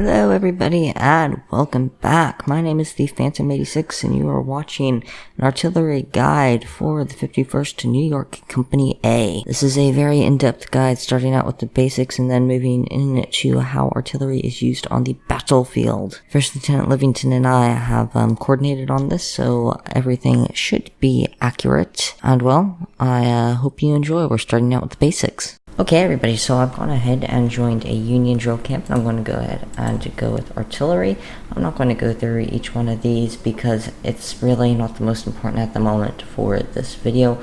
Hello everybody and welcome back. My name is the Phantom 86 and you are watching an artillery guide for the 51st New York Company A. This is a very in-depth guide starting out with the basics and then moving into how artillery is used on the battlefield. First Lieutenant Livington and I have coordinated on this, so everything should be accurate. And well, I hope you enjoy. We're starting out with the basics. Okay everybody, so I've gone ahead and joined a Union drill camp, and I'm going to go ahead and go with artillery. I'm not going to go through each one of these because it's really not the most important at the moment for this video.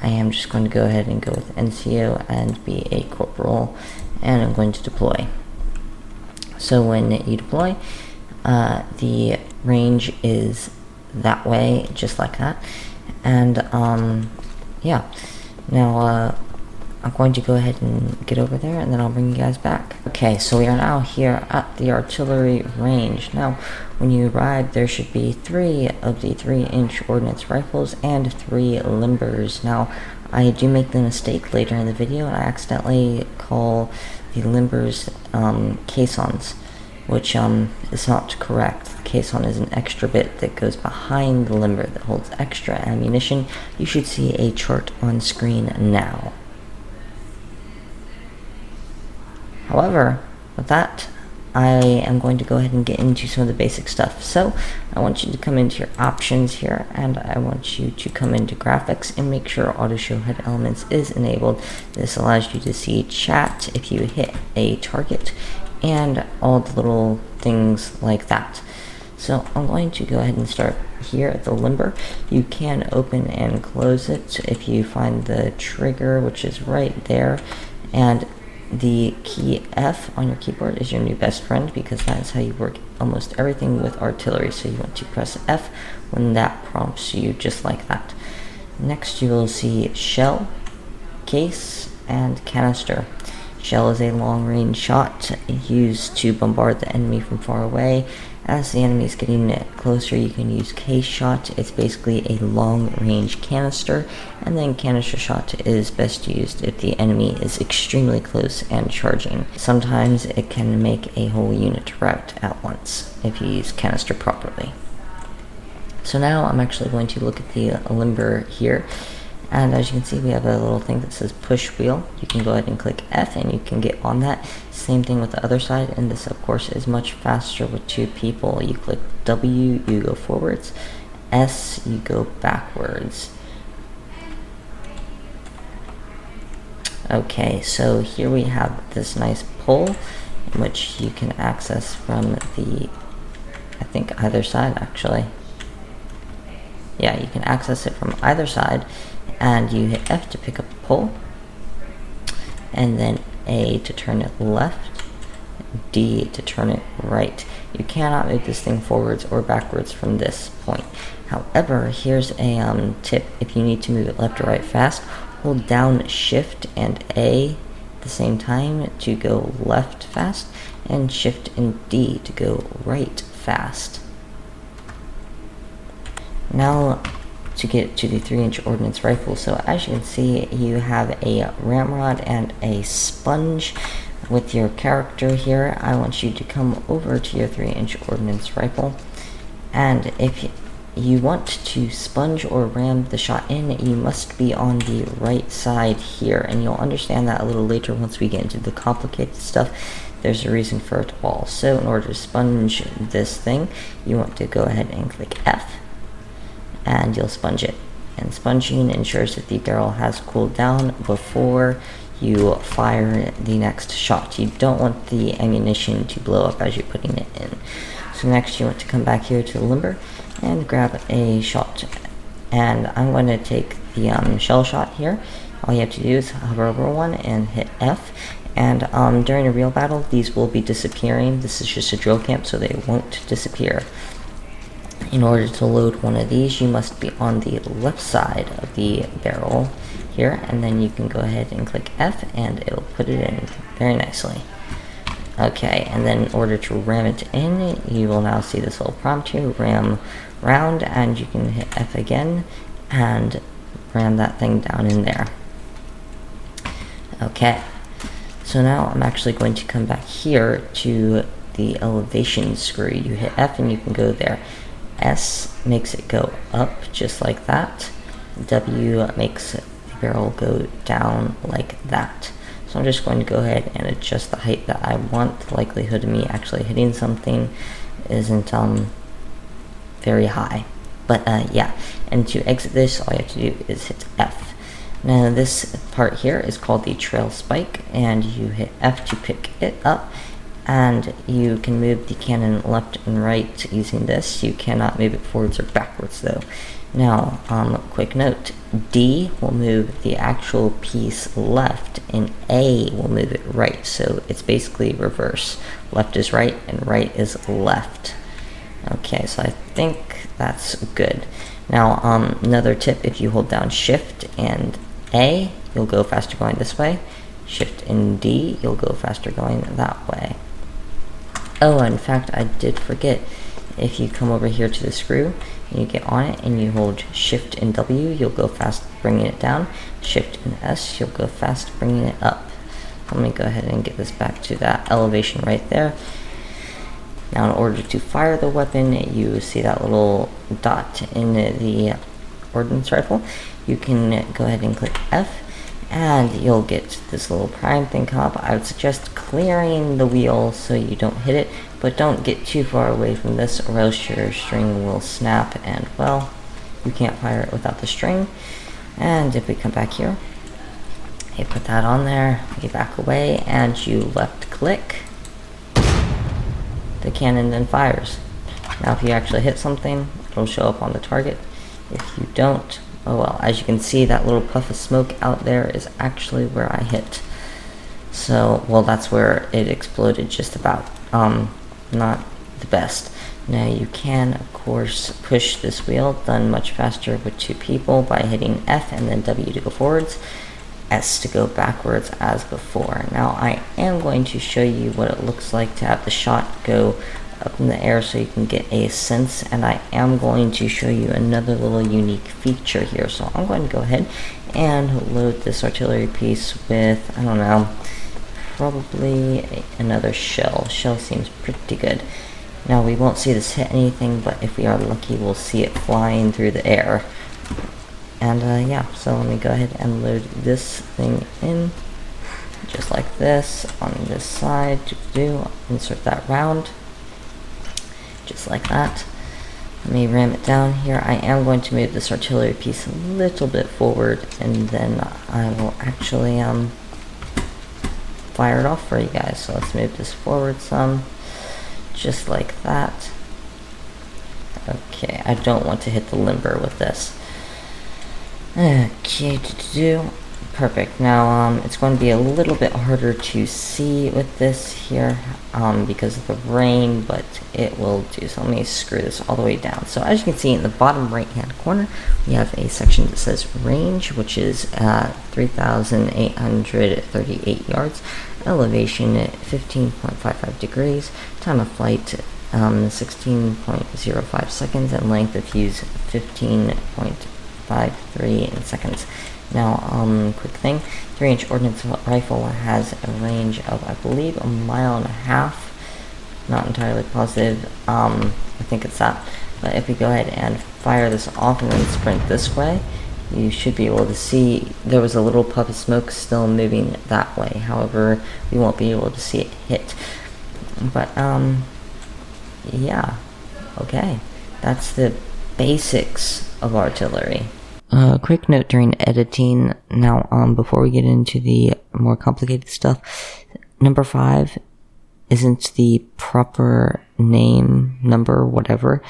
I am just going to go ahead and go with NCO and be a corporal, and I'm going to deploy. So when you deploy, the range is that way, just like that. And yeah, now I'm going to go ahead and get over there and then I'll bring you guys back. Okay, so we are now here at the artillery range. Now, when you arrive, there should be 3 of the 3-inch ordnance rifles and 3 limbers. Now, I do make the mistake later in the video and I accidentally call the limbers caissons, which is not correct. The caisson is an extra bit that goes behind the limber that holds extra ammunition. You should see a chart on screen now. However, with that, I am going to go ahead and get into some of the basic stuff. So, I want you to come into your options here, and I want you to come into graphics and make sure auto show head elements is enabled. This allows you to see chat if you hit a target and all the little things like that. So I'm going to go ahead and start here at the limber. You can open and close it if you find the trigger, which is right there, and the key F on your keyboard is your new best friend because that is how you work almost everything with artillery. So you want to press F when that prompts you, just like that. Next you will see shell, case, and canister. Shell is a long-range shot used to bombard the enemy from far away. As the enemy is getting closer, you can use case shot. It's basically a long-range canister, and then canister shot is best used if the enemy is extremely close and charging. Sometimes it can make a whole unit rout at once if you use canister properly. So now I'm actually going to look at the limber here. And as you can see, we have a little thing that says push wheel. You can go ahead and click F and you can get on that. Same thing with the other side, and this of course is much faster with 2 people. You click W, you go forwards. S, you go backwards. Okay, so here we have this nice pole, which you can access from the, I think either side actually. Yeah, you can access it from either side. And you hit F to pick up the pole, and then A to turn it left, D to turn it right. You cannot move this thing forwards or backwards from this point. However, here's a tip. If you need to move it left or right fast, hold down Shift and A at the same time to go left fast, and Shift and D to go right fast. Now, to get to the 3-inch ordnance rifle. So as you can see, you have a ramrod and a sponge. With your character here, I want you to come over to your 3-inch ordnance rifle, and if you want to sponge or ram the shot in, you must be on the right side here, and you'll understand that a little later once we get into the complicated stuff. There's a reason for it all. So in order to sponge this thing, you want to go ahead and click F, and you'll sponge it. And sponging ensures that the barrel has cooled down before you fire the next shot. You don't want the ammunition to blow up as you're putting it in. So next you want to come back here to the limber and grab a shot. And I'm going to take the shell shot here. All you have to do is hover over one and hit F. And during a real battle, these will be disappearing. This is just a drill camp, so they won't disappear. In order to load one of these, you must be on the left side of the barrel here, and then you can go ahead and click F and it'll put it in very nicely. Okay, and then in order to ram it in, you will now see this little prompt here, ram round, and you can hit F again and ram that thing down in there. Okay, so now I'm actually going to come back here to the elevation screw. You hit F and you can go there. S makes it go up just like that. W makes the barrel go down like that. So I'm just going to go ahead and adjust the height that I want. The likelihood of me actually hitting something isn't very high. But yeah, and to exit this, all you have to do is hit F. Now this part here is called the trail spike, and you hit F to pick it up, and you can move the cannon left and right using this. You cannot move it forwards or backwards though. Now, quick note, D will move the actual piece left, and A will move it right, so it's basically reverse. Left is right, and right is left. Okay, so I think that's good. Now, another tip, if you hold down Shift and A, you'll go faster going this way. Shift and D, you'll go faster going that way. Oh, in fact, I did forget. If you come over here to the screw, and you get on it, and you hold Shift and W, you'll go fast bringing it down. Shift and S, you'll go fast bringing it up. Let me go ahead and get this back to that elevation right there. Now, in order to fire the weapon, you see that little dot in the ordnance rifle. You can go ahead and click F, and you'll get this little prime thing come up. I would suggest clearing the wheel so you don't hit it, but don't get too far away from this or else your string will snap, and well, you can't fire it without the string. And if we come back here, you put that on there, you back away, and you left click, the cannon then fires. Now if you actually hit something, it'll show up on the target. If you don't, oh well. As you can see, that little puff of smoke out there is actually where I hit. So, well, that's where it exploded just about. Not the best. Now you can, of course, push this wheel, done much faster with two people, by hitting F and then W to go forwards, S to go backwards as before. Now I am going to show you what it looks like to have the shot go up in the air so you can get a sense, and I am going to show you another little unique feature here. So I'm going to go ahead and load this artillery piece with, I don't know, probably another shell. Shell seems pretty good. Now we won't see this hit anything, but if we are lucky, we'll see it flying through the air. And yeah, so let me go ahead and load this thing in, just like this, on this side. Insert that round, just like that. Let me ram it down here. I am going to move this artillery piece a little bit forward, and then I will actually fire it off for you guys. So let's move this forward some, just like that. Okay, I don't want to hit the limber with this. Okay, perfect. Now it's going to be a little bit harder to see with this here because of the rain, but it will do. So let me screw this all the way down. So as you can see in the bottom right hand corner, we have a section that says range, which is 3,838 yards, elevation at 15.55 degrees, time of flight 16.05 seconds, and length of fuse 15.53 in seconds. Now, quick thing, 3-inch ordnance rifle has a range of, I believe, 1.5 miles. Not entirely positive. I think it's that. But if we go ahead and fire this off and then sprint this way, you should be able to see there was a little puff of smoke still moving that way. However, we won't be able to see it hit. But, yeah. Okay. That's the basics of artillery. Quick note during editing. Now, before we get into the more complicated stuff, number 5 isn't the proper name, number, whatever.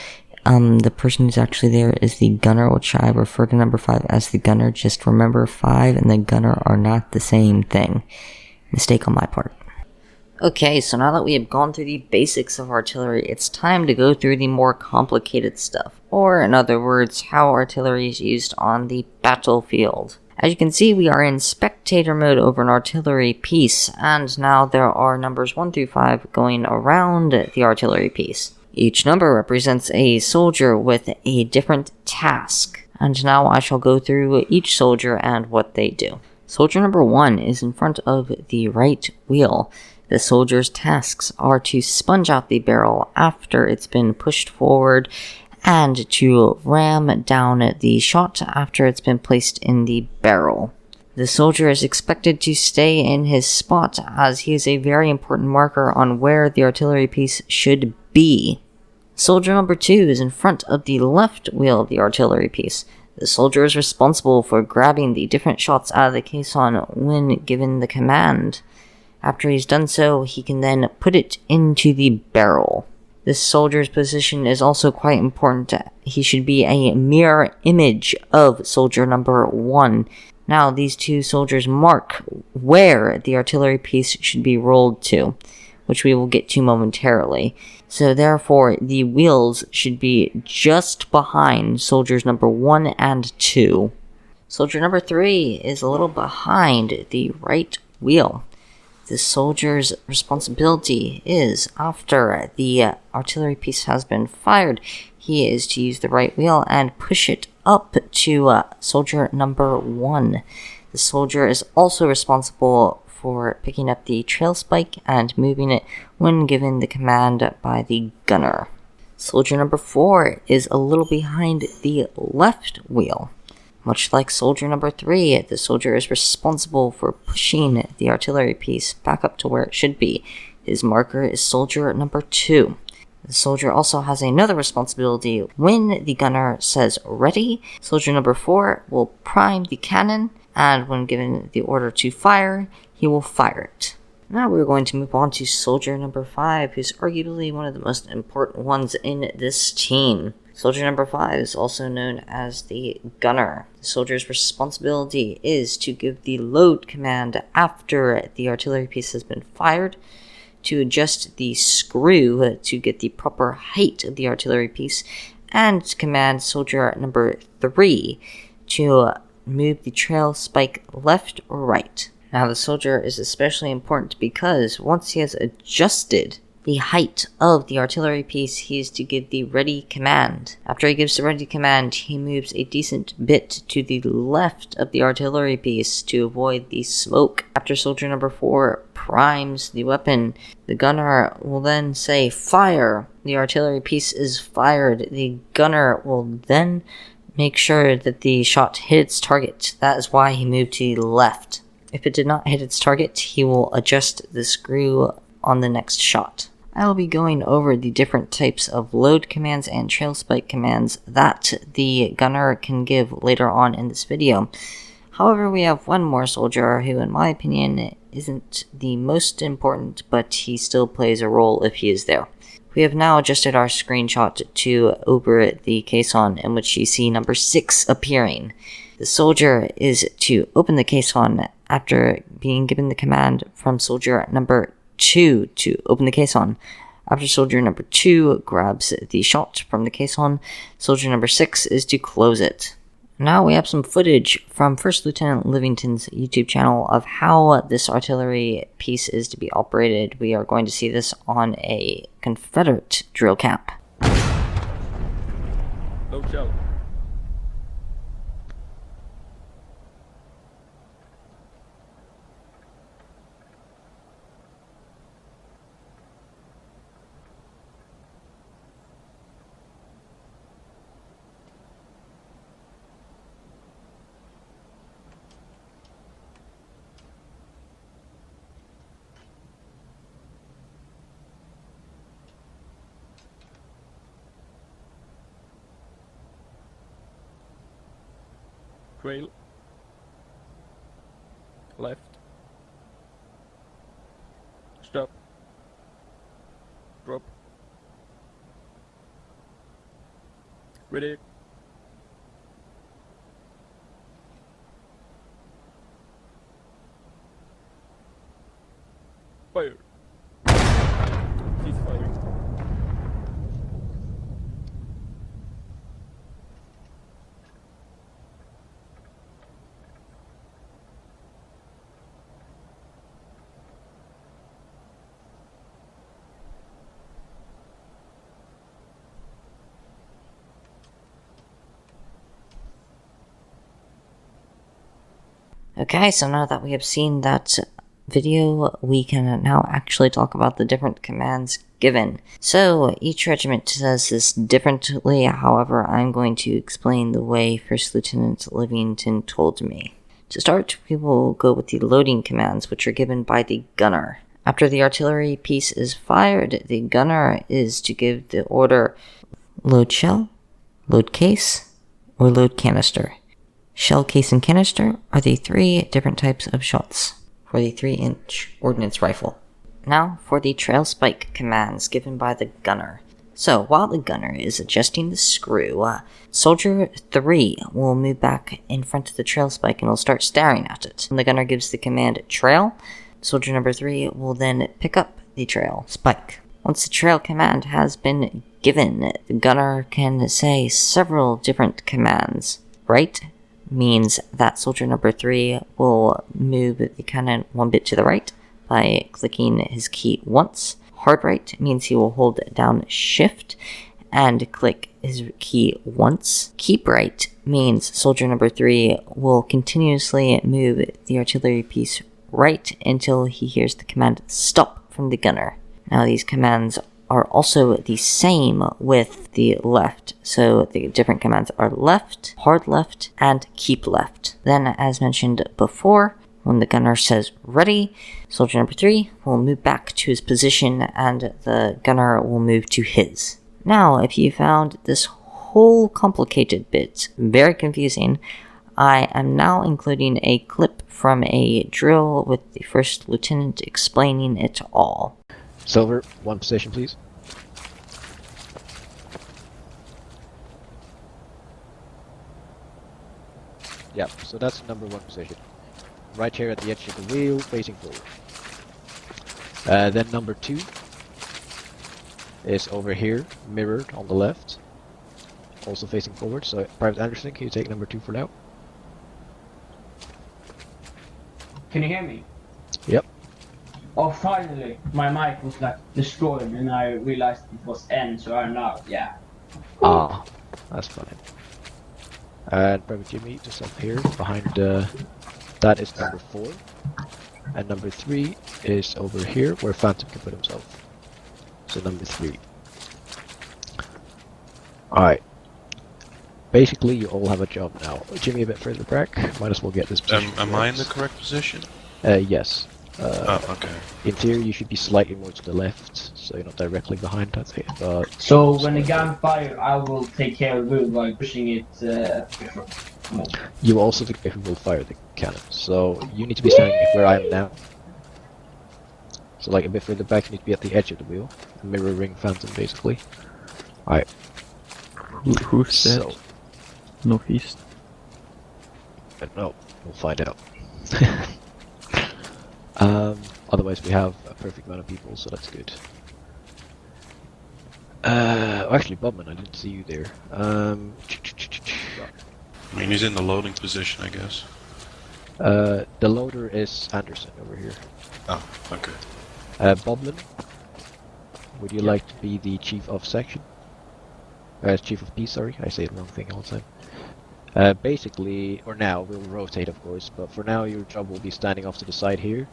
The person who's actually there is the gunner, which I refer to number 5 as the gunner. Just remember, 5 and the gunner are not the same thing. Mistake on my part. Okay, so now that we have gone through the basics of artillery, it's time to go through the more complicated stuff. Or, in other words, how artillery is used on the battlefield. As you can see, we are in spectator mode over an artillery piece, and now there are numbers 1 through 5 going around the artillery piece. Each number represents a soldier with a different task, and now I shall go through each soldier and what they do. Soldier number 1 is in front of the right wheel. The soldier's tasks are to sponge out the barrel after it's been pushed forward, and to ram down the shot after it's been placed in the barrel. The soldier is expected to stay in his spot, as he is a very important marker on where the artillery piece should be. Soldier number 2 is in front of the left wheel of the artillery piece. The soldier is responsible for grabbing the different shots out of the caisson when given the command. After he's done so, he can then put it into the barrel. This soldier's position is also quite important. He should be a mirror image of soldier number 1. Now, these two soldiers mark where the artillery piece should be rolled to, which we will get to momentarily. So therefore, the wheels should be just behind soldiers number 1 and 2. Soldier number 3 is a little behind the right wheel. The soldier's responsibility is, after the artillery piece has been fired, he is to use the right wheel and push it up to soldier number 1. The soldier is also responsible for picking up the trail spike and moving it when given the command by the gunner. Soldier number 4 is a little behind the left wheel. Much like soldier number 3, the soldier is responsible for pushing the artillery piece back up to where it should be. His marker is soldier number 2. The soldier also has another responsibility. When the gunner says ready, soldier number 4 will prime the cannon, and when given the order to fire, he will fire it. Now we're going to move on to soldier number 5, who's arguably one of the most important ones in this team. Soldier number 5 is also known as the gunner. The soldier's responsibility is to give the load command after the artillery piece has been fired, to adjust the screw to get the proper height of the artillery piece, and to command soldier number 3 to move the trail spike left or right. Now, the soldier is especially important because once he has adjusted the height of the artillery piece, he is to give the ready command. After he gives the ready command, he moves a decent bit to the left of the artillery piece to avoid the smoke. After soldier number 4 primes the weapon, the gunner will then say fire. The artillery piece is fired. The gunner will then make sure that the shot hit its target. That is why he moved to the left. If it did not hit its target, he will adjust the screw on the next shot. I will be going over the different types of load commands and trail spike commands that the gunner can give later on in this video. However, we have one more soldier who, in my opinion, isn't the most important, but he still plays a role if he is there. We have now adjusted our screenshot to over the caisson, in which you see number 6 appearing. The soldier is to open the caisson after being given the command from soldier number 2 to open the caisson. After soldier number 2 grabs the shot from the caisson, soldier number 6 is to close it. Now we have some footage from First Lieutenant Livington's YouTube channel of how this artillery piece is to be operated. We are going to see this on a Confederate drill camp. Load shell. Trail. Left. Stop. Drop. Ready. Fire. Cease firing. Okay, so now that we have seen that video, we can now actually talk about the different commands given. So, each regiment does this differently, however, I'm going to explain the way First Lieutenant Livington told me. To start, we will go with the loading commands, which are given by the gunner. After the artillery piece is fired, the gunner is to give the order load shell, load case, or load canister. Shell, case, and canister are the 3 different types of shots for the 3-inch ordnance rifle. Now for the trail spike commands given by the gunner. So while the gunner is adjusting the screw, Soldier 3 will move back in front of the trail spike and will start staring at it. When the gunner gives the command trail, Soldier number 3 will then pick up the trail spike. Once the trail command has been given, the gunner can say several different commands. Right means that Soldier number 3 will move the cannon 1 bit to the right by clicking his key once. Hard right means he will hold down Shift and click his key once. Keep right means Soldier number 3 will continuously move the artillery piece right until he hears the command stop from the gunner. Now these commands are also the same with the left. So the different commands are left, hard left, and keep left. Then, as mentioned before, when the gunner says ready, Soldier number 3 will move back to his position and the gunner will move to his. Now, if you found this whole complicated bit very confusing, I am now including a clip from a drill with the First Lieutenant explaining it all. Silver, 1 position, please. Yep, so that's number 1 position. Right here at the edge of the wheel, facing forward. Then number 2 is over here, mirrored on the left. Also facing forward, so Private Anderson, can you take number 2 for now? Can you hear me? Yep. Oh, finally! My mic was like destroyed and I realized it was N, so I know, yeah. Ah, that's fine. And Private Jimmy, just up here, behind that is number 4. And number 3 is over here, where Phantom can put himself. So number 3. Alright. Basically, you all have a job now. Jimmy a bit further back, might as well get this position. Am I in the correct position? Yes. Oh, okay. In theory, you should be slightly more to the left, so you're not directly behind, I think. But So when the gun fires, I will take care of it by pushing it. you also will fire the cannon. So you need to be standing where I am now. So like a bit further back, you need to be at the edge of the wheel, mirroring Phantom basically. Alright. Who's that? So, Northeast. no, we'll find out. Otherwise we have a perfect amount of people, so that's good. Actually, Bubman, I didn't see you there. I mean, he's in the loading position, I guess. The loader is Anderson over here. Oh, okay. Boblin, would you like to be the chief of section? Chief of peace, sorry, I say the wrong thing all the time. Basically, or now, we'll rotate of course, but for now your job will be standing off to the side here,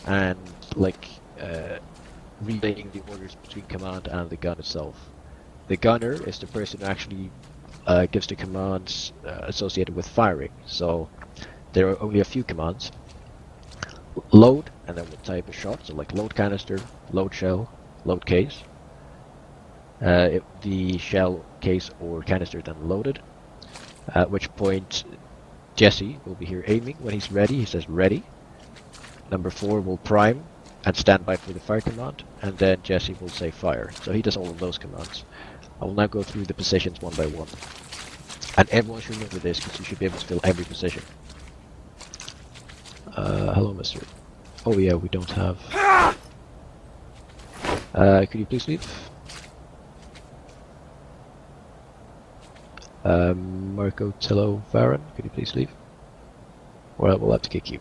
and like, relaying the orders between command and the gun itself. The gunner is the person who actually gives the commands associated with firing, so there are only a few commands. Load, and then we'll type a shot, so like load canister, load shell, load case. The shell, case, or canister then loaded, at which point Jesse will be here aiming. When he's ready, he says ready. Number 4 will prime and stand by for the fire command, and then Jesse will say fire. So he does all of those commands. I will now go through the positions one by one. And everyone should remember this, because you should be able to fill every position. Hello, mister. Oh yeah, we don't have... could you please leave? Marco Tello Varan, could you please leave? Or we'll have to kick you.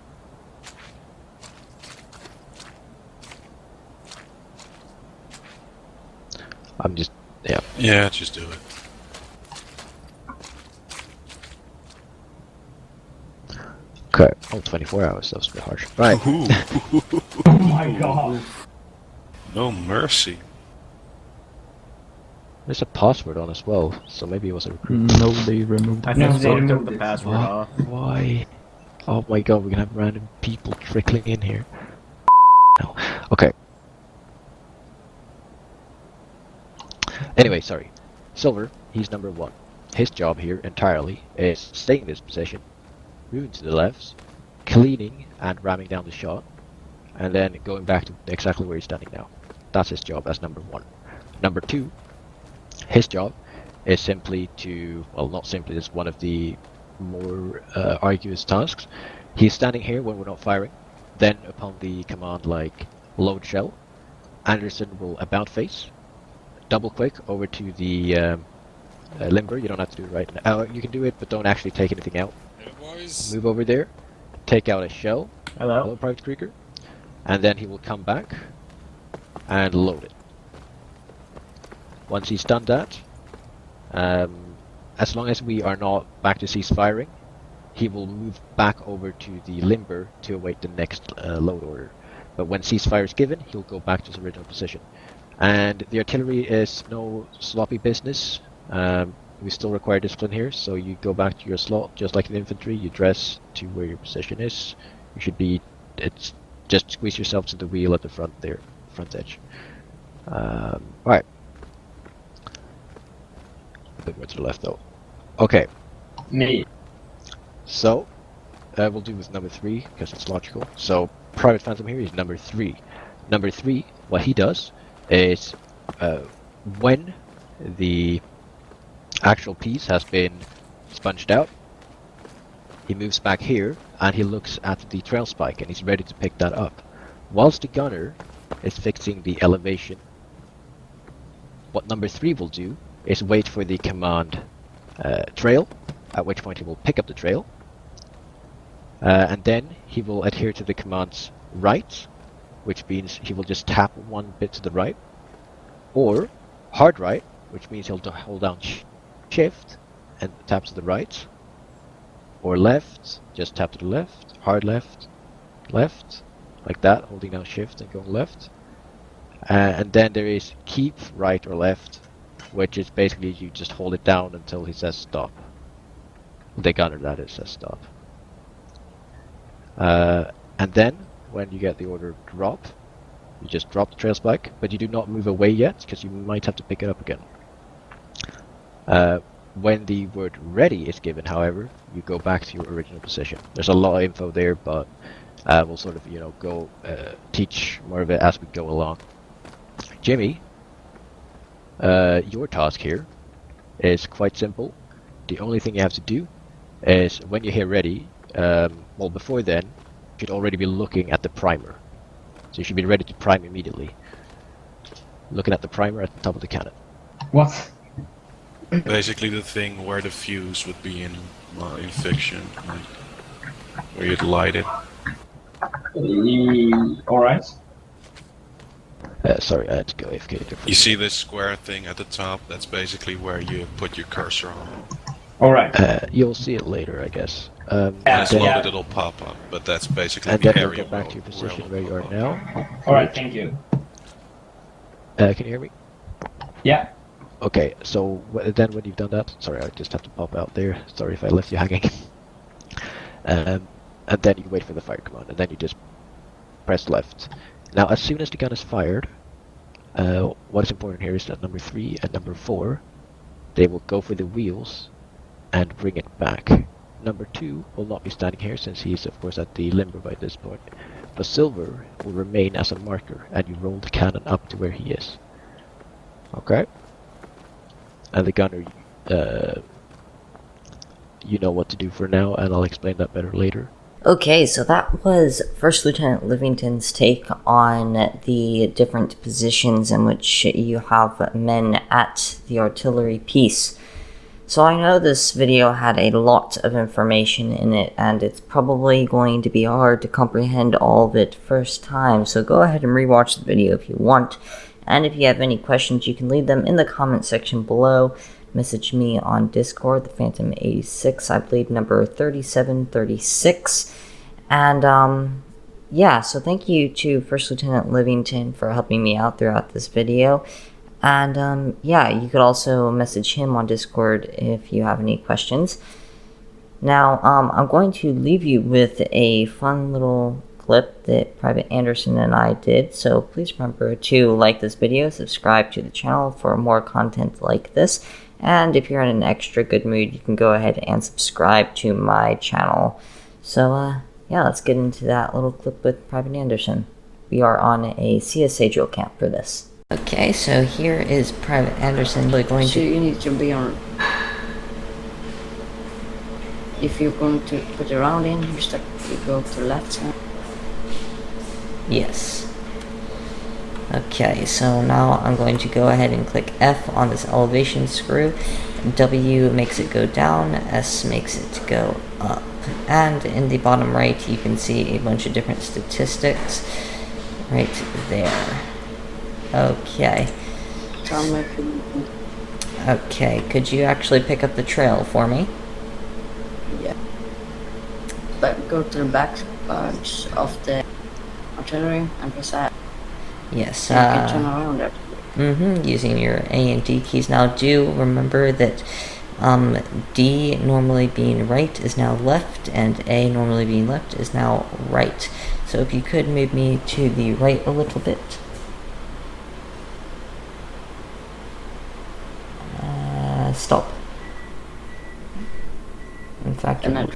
I'm just... yeah. Yeah, just do it. Okay, I Oh, 24 hours. That was a bit harsh. Right. Ooh, Oh my god. no mercy. There's a password on as well, so maybe it was a recruit. No, they removed I it. think No, they Storm took removed the it. password off. Why? Oh my god, we're gonna have random people trickling in here. No. Okay. Anyway, sorry. Silver, he's number 1. His job here entirely is staying in this position, moving to the left, cleaning and ramming down the shot, and then going back to exactly where he's standing now. That's his job as number 1. Number 2, his job is simply to, well, not simply, it's one of the more arduous tasks. He's standing here when we're not firing. Then upon the command like load shell, Anderson will about face, double click over to the limber. You don't have to do it right now. You can do it, but don't actually take anything out. Move over there, take out a shell. Hello? Hello, Private Krieger. And then he will come back and load it. Once he's done that, as long as we are not back to cease firing, he will move back over to the limber to await the next load order. But when ceasefire is given, he'll go back to his original position. And the artillery is no sloppy business. We still require discipline here, so you go back to your slot, just like in infantry. You dress to where your position is. You should be. It's just squeeze yourself to the wheel at the front there, front edge. All right. A bit more to the left though. Okay. Me. So, we'll do with number 3, because it's logical. So, Private Phantom here is number 3. Number 3, what he does is, when the actual piece has been sponged out, he moves back here, and he looks at the trail spike, and he's ready to pick that up. Whilst the gunner is fixing the elevation, what number 3 will do is wait for the command trail, at which point he will pick up the trail, and then he will adhere to the command's right, which means he will just tap one bit to the right, or hard right, which means he'll hold down shift and tap to the right, or left, just tap to the left, hard left, left, like that, holding down shift and going left. And then there is keep right or left, which is basically you just hold it down until he says stop. The gunner, that is, says stop. And then, when you get the order drop, you just drop the trail spike, but you do not move away yet, because you might have to pick it up again. When the word ready is given, however, you go back to your original position. There's a lot of info there, but we'll sort of, go teach more of it as we go along. Jimmy, your task here is quite simple. The only thing you have to do is, when you hear ready, well, before then, you should already be looking at the primer. So you should be ready to prime immediately. Looking at the primer at the top of the cannon. What? Basically the thing where the fuse would be in fiction, like, where you'd light it. Alright. Sorry, I had to go AFK. You see this square thing at the top? That's basically where you put your cursor on. Alright. You'll see it later, I guess. When it's yeah. loaded, it'll pop up, but that's basically And the then you'll area go back to your mode position where where you are now. Alright, thank you. Can you hear me? Yeah. Okay, so then when you've done that, sorry, I just have to pop out there. Sorry if I left you hanging. And then you wait for the fire command, and then you just press left. Now, as soon as the gun is fired, what is important here is that number 3 and number 4, they will go for the wheels and bring it back. Number 2 will not be standing here since he's of course at the limber by this point. But Silver will remain as a marker, and you roll the cannon up to where he is. Okay? And the gunner, you know what to do for now, and I'll explain that better later. Okay, so that was First Lieutenant Livington's take on the different positions in which you have men at the artillery piece. So I know this video had a lot of information in it, and it's probably going to be hard to comprehend all of it first time, so go ahead and rewatch the video if you want. And if you have any questions, you can leave them in the comment section below. Message me on Discord, the Phantom86, I believe number 3736. And yeah, so thank you to First Lieutenant Livington for helping me out throughout this video. And yeah, you could also message him on Discord if you have any questions. Now, I'm going to leave you with a fun little clip that Private Anderson and I did, so please remember to like this video, subscribe to the channel for more content like this, and if you're in an extra good mood, you can go ahead and subscribe to my channel. So, yeah, let's get into that little clip with Private Anderson. We are on a CSA drill camp for this. Okay, so here is Private Anderson going So to... you need to be on. If you're going to put a round in, you go to the left side. Yes. Okay, so now I'm going to go ahead and click F on this elevation screw. W makes it go down, S makes it go up. And in the bottom right, you can see a bunch of different statistics right there. Okay. Okay, could you actually pick up the trail for me? Yeah. But go to the back parts of the artillery and press that. Yes. You can turn around it. Using your A and D keys. Now do remember that D normally being right is now left, and A normally being left is now right. So if you could move me to the right a little bit. Stop. In fact, And then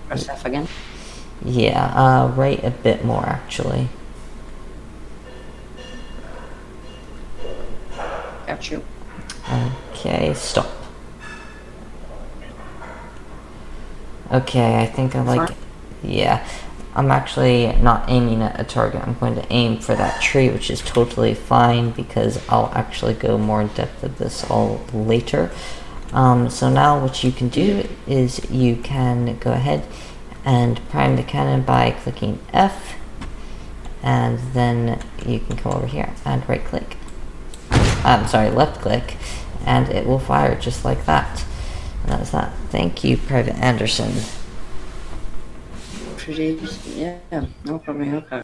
press F again. yeah, right a bit more actually. Got you. Okay, stop. Okay, I think I like it. Yeah, I'm actually not aiming at a target. I'm going to aim for that tree, which is totally fine because I'll actually go more in depth of this all later. So now what you can do is you can go ahead and prime the cannon by clicking F, and then you can come over here and right click. I'm sorry, left click, and it will fire just like that. And that's that. Thank you, Private Anderson. Yeah, no problem. Okay.